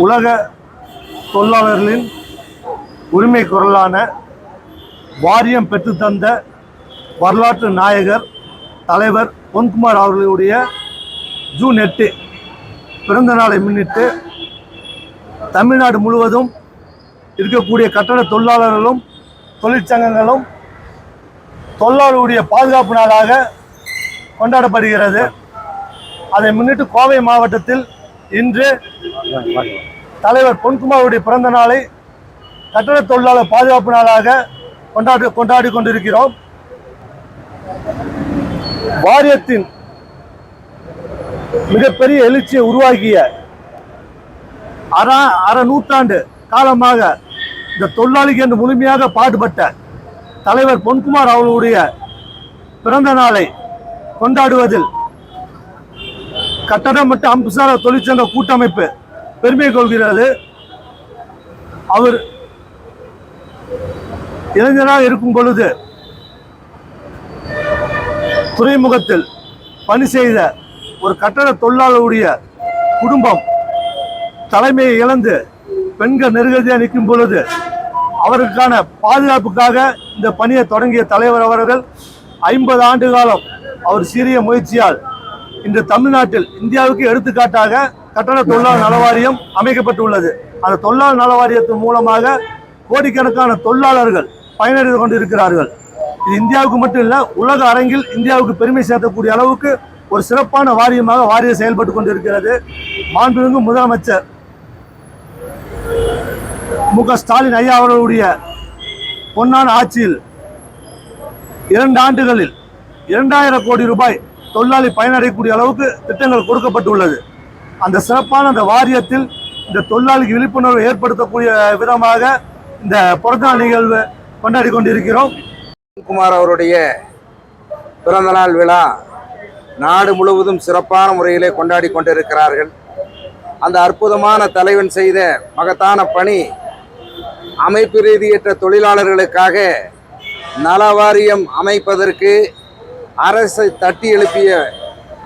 உலக தொழிலாளர்களின் உரிமை குரலான வாரியம் பெற்றுத்தந்த வரலாற்று நாயகர் தலைவர் பொன்குமார் அவர்களுடைய ஜூன் 8 பிறந்த நாளை முன்னிட்டு தமிழ்நாடு முழுவதும் இருக்கக்கூடிய கட்டட தொழிலாளர்களும் தொழிற்சங்கங்களும் தொழிலாளர்களுடைய பாதுகாப்பு நாளாக கொண்டாடப்படுகிறது. அதை முன்னிட்டு கோவை மாவட்டத்தில் இன்று தலைவர் பொன்குமாருடைய பிறந்த நாளை கட்டட தொழிலாளர் பாதுகாப்பு நாளாக கொண்டாடி கொண்டிருக்கிறோம். வாரியத்தின் மிகப்பெரிய எழுச்சியை உருவாக்கிய அரை நூற்றாண்டு காலமாக இந்த தொழிலாளிக்கு என்று முழுமையாக பாடுபட்ட தலைவர் பொன்குமார் அவர்களுடைய பிறந்த நாளை கொண்டாடுவதில் கட்டடம் மற்றும் அம்சார தொழிற்சங்க கூட்டமைப்பு பெருமை கொள்கிறது. அவர் இளைஞராக இருக்கும் பொழுது துறைமுகத்தில் பணி செய்த ஒரு கட்டட தொழிலாளருடைய குடும்பம் தலைமையை இழந்து பெண்கள் நெருக்கடியாக நிற்கும் பொழுது அவருக்கான பாதுகாப்புக்காக இந்த பணியை தொடங்கிய தலைவர் அவர்கள் 50 ஆண்டு காலம் அவர் சீரிய முயற்சியால் இன்று தமிழ்நாட்டில் இந்தியாவுக்கு எடுத்துக்காட்டாக கட்டட தொழிலாளர் நல வாரியம் அமைக்கப்பட்டுள்ளது. அந்த தொழிலாளர் நல வாரியத்தின் மூலமாக கோடிக்கணக்கான தொழிலாளர்கள் பயனடைந்து கொண்டிருக்கிறார்கள். இது இந்தியாவுக்கு மட்டும் இல்லை, உலக அரங்கில் இந்தியாவுக்கு பெருமை சேர்க்கக்கூடிய அளவுக்கு ஒரு சிறப்பான வாரியமாக வாரியம் செயல்பட்டு கொண்டிருக்கிறது. மாண்புமிகு முதலமைச்சர் மு.க. ஸ்டாலின் ஐயா அவர்களுடைய பொன்னான ஆட்சியில் 2 ஆண்டுகளில் 2000 கோடி ரூபாய் தொழிலாளி பயனடையக்கூடிய அளவுக்கு திட்டங்கள் கொடுக்கப்பட்டுள்ளது. அந்த சிறப்பான அந்த வாரியத்தில் இந்த தொழிலாளிக்கு விழிப்புணர்வு ஏற்படுத்தக்கூடிய விதமாக இந்த பிறந்தநாள் நிகழ்வு கொண்டாடி கொண்டிருக்கிறோம். பொன்குமார் அவருடைய பிறந்தநாள் விழா நாடு முழுவதும் சிறப்பான முறையிலே கொண்டாடி கொண்டிருக்கிறார்கள். அந்த அற்புதமான தலைவன் செய்த மகத்தான பணி அமைப்பு ரீதியற்ற தொழிலாளர்களுக்காக நல வாரியம் அமைப்பதற்கு அரசை தட்டி எழுப்பிய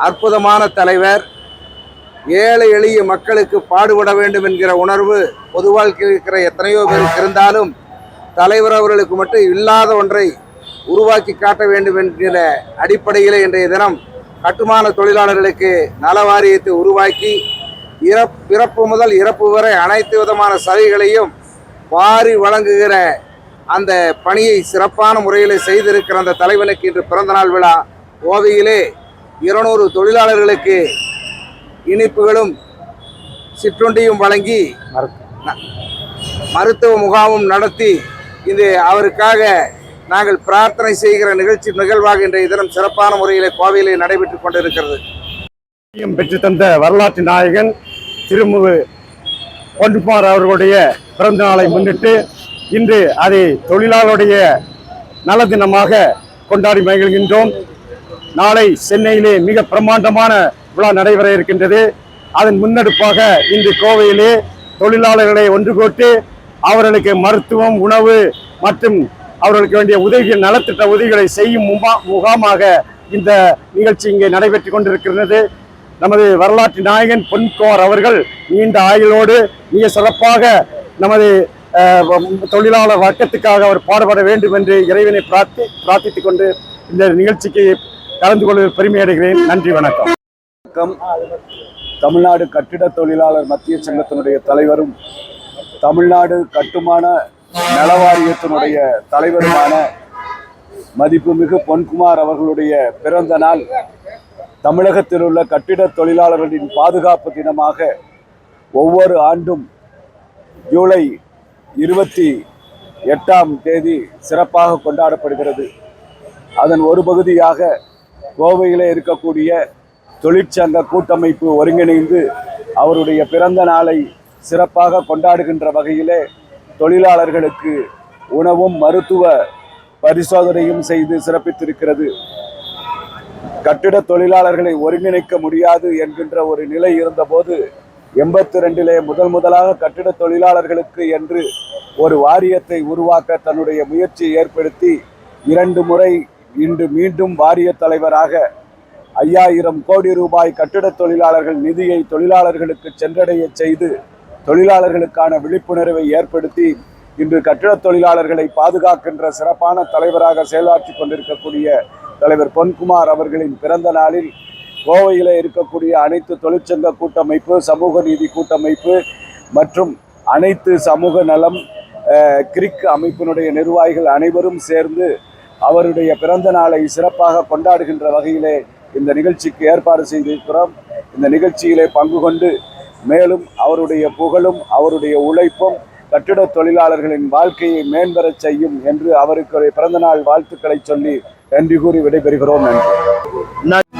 அற்புதமான தலைவர். ஏழை எளிய மக்களுக்கு பாடுபட வேண்டும் என்கிற உணர்வு பொது வாழ்க்கையில் இருக்கிற எத்தனையோ பேருக்கு இருந்தாலும் தலைவர் அவர்களுக்கு மட்டும் இல்லாத ஒன்றை உருவாக்கி காட்ட வேண்டும் என்கிற அடிப்படையில் இன்றைய தினம் கட்டுமான தொழிலாளர்களுக்கு நல வாரியத்தை உருவாக்கி பிறப்பு முதல் இறப்பு வரை அனைத்து விதமான சலுகைகளையும் வாரி வழங்குகிற அந்த பணியை சிறப்பான முறையில் செய்திருக்கிற அந்த தலைவனுக்கு இன்று பிறந்தநாள் விழா. கோவையிலே 200 தொழிலாளர்களுக்கு இனிப்புகளும் சிற்றுண்டியும் வழங்கி மருத்துவ முகாமும் நடத்தி இது அவருக்காக நாங்கள் பிரார்த்தனை செய்கிற நிகழ்வாக இன்றைய தினம் சிறப்பான முறையில் கோவையிலே நடைபெற்றுக் கொண்டிருக்கிறது. பெற்று தந்த வரலாற்று நாயகன் திருமிகு பொன்குமார் அவர்களுடைய பிறந்த நாளை முன்னிட்டு இன்று அதை தொழிலாளருடைய நல தினமாக கொண்டாடி மகிழ்கின்றோம். நாளை சென்னையிலே மிக பிரம்மாண்டமான விழா நடைபெற இருக்கின்றது. அதன் முன்னெடுப்பாக இன்று கோவையிலே தொழிலாளர்களை ஒன்று கூட்டி அவர்களுக்கு மருத்துவம், உணவு மற்றும் அவர்களுக்கு வேண்டிய உதவிகள், நலத்திட்ட உதவிகளை செய்யும் முகாமாக இந்த நிகழ்ச்சி இங்கே நடைபெற்று கொண்டிருக்கிறது. நமது வரலாற்று நாயகன் பொன்குமார் அவர்கள் நீண்ட ஆயுளோடு மிக சிறப்பாக நமது தொழிலாளர் வர்க்கத்துக்காக அவர் பாடுபட வேண்டும் என்று இறைவனை பிரார்த்தித்துக் கொண்டு இந்த நிகழ்ச்சிக்கு கலந்து கொள்வதில் பெருமை அடைகிறேன். நன்றி, வணக்கம். தமிழ்நாடு கட்டிட தொழிலாளர் மத்திய சங்கத்தினுடைய தலைவரும் தமிழ்நாடு கட்டுமான நல வாரியத்தினுடைய தலைவருமான மதிப்புமிகு பொன்குமார் அவர்களுடைய பிறந்த நாள் தமிழகத்தில் உள்ள கட்டிட தொழிலாளர்களின் பாதுகாப்பு தினமாக ஒவ்வொரு ஆண்டும் ஜூலை 28ஆம் தேதி சிறப்பாக கொண்டாடப்படுகிறது. அதன் ஒரு பகுதியாக கோவையிலே இருக்கக்கூடிய தொழிற்சங்க கூட்டமைப்பு ஒருங்கிணைந்து அவருடைய பிறந்த நாளை சிறப்பாக கொண்டாடுகின்ற வகையிலே தொழிலாளர்களுக்கு உணவும் மருத்துவ பரிசோதனையும் செய்து சிறப்பித்திருக்கிறது. கட்டிட தொழிலாளர்களை ஒருங்கிணைக்க முடியாது என்கின்ற ஒரு நிலை இருந்தபோது 82லே முதலாக கட்டிட தொழிலாளர்களுக்கு என்று ஒரு வாரியத்தை உருவாக்க தன்னுடைய முயற்சியை ஏற்படுத்தி 2 முறை இன்று மீண்டும் வாரிய தலைவராக 5000 கோடி ரூபாய் கட்டிட தொழிலாளர்கள் நிதியை தொழிலாளர்களுக்கு சென்றடைய செய்து தொழிலாளர்களுக்கான விழிப்புணர்வை ஏற்படுத்தி இன்று கட்டிடத் தொழிலாளர்களை பாதுகாக்கின்ற சிறப்பான தலைவராக செயலாற்றி கொண்டிருக்கக்கூடிய தலைவர் பொன்குமார் அவர்களின் பிறந்த நாளில் கோவையில் இருக்கக்கூடிய அனைத்து தொழிற்சங்க கூட்டமைப்பு, சமூக நீதி கூட்டமைப்பு மற்றும் அனைத்து சமூக நலம் கிரிக் அமைப்பினுடைய நிர்வாகிகள் அனைவரும் சேர்ந்து அவருடைய பிறந்த நாளை சிறப்பாக கொண்டாடுகின்ற வகையிலே இந்த நிகழ்ச்சிக்கு ஏற்பாடு செய்திருக்கிறோம். இந்த நிகழ்ச்சியிலே பங்கு கொண்டு மேலும் அவருடைய புகழும் அவருடைய உழைப்பும் கட்டிட தொழிலாளர்களின் வாழ்க்கையை மேம்பெறச் செய்யும் என்று அவருக்கு பிறந்த நாள் வாழ்த்துக்களை சொல்லி நன்றி கூறி விடைபெறுகிறோம். நன்றி.